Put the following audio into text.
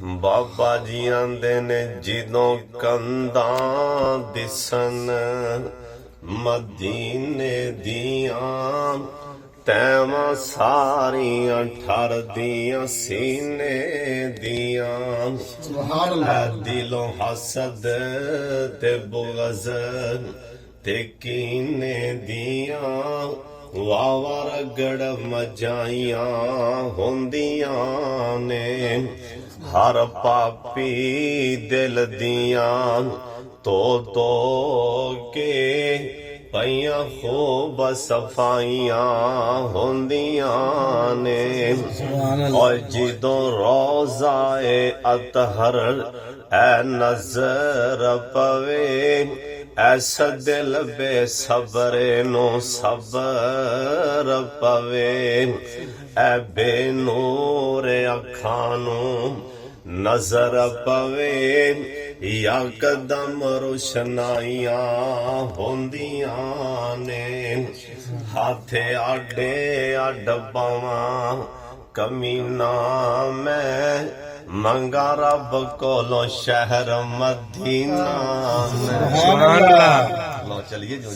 ਬਾਬਾ ਜੀ ਆਂਦੇ ਨੇ ਜਦੋਂ ਕੰਧਾਂ ਦਿਸਣ ਮਦੀਨੇ ਦੀਆਂ ਤੈਵਾਂ ਸਾਰੀਆਂ ਠਰਦੀਆਂ ਸੀਨੇ ਦੀਆਂ। ਸੁਭਾਨ ਅੱਲਾਹ। ਦਿਲੋਂ ਹਸਦ ਤੇ ਬੁਗਜ਼ ਤੇ ਕੀਨੇ ਦੀਆਂ ਵਾਵਾ ਰਗੜ ਮਜਾਈਆਂ ਹੁੰਦੀਆਂ ਨੇ। ਹਰ ਪਾਪੀ ਦਿਲ ਦੀਆਂ ਧੋ ਕੇ ਪਈਆਂ ਖੂਬ ਸਫਾਈਆਂ ਹੁੰਦੀਆਂ ਨੇ। ਔਰ ਜਦੋਂ ਰੋਜ਼ਾਏ ਅਤਹਰ ਐ ਨਜ਼ਰ ਪਵੇ ਐਸਾ ਦਿਲ ਬੇਸਬਰੇ ਨੂੰ ਸਬਰ ਪਵੇ। ਐ ਬੇਨੂਰ ਅੱਖਾਂ ਨੂੰ ਨਜ਼ਰ ਪਵੇ ਯਕਦਮ ਰੋਸ਼ਨਾਈਆਂ ਹੁੰਦੀਆਂ ਨੇ। ਹੱਥ ਆਡੇ ਅੱਡ ਪਾਵਾਂ ਕਮੀਨਾ ਮੈਂ ਮੰਗਾ ਰੱਬ ਕੋਲੋਂ ਸ਼ਹਿਰ ਮਦੀਨਾ। ਸੁਭਾਨ ਅੱਲਾਹ। ਲਓ ਚਲਿਏ ਜੋ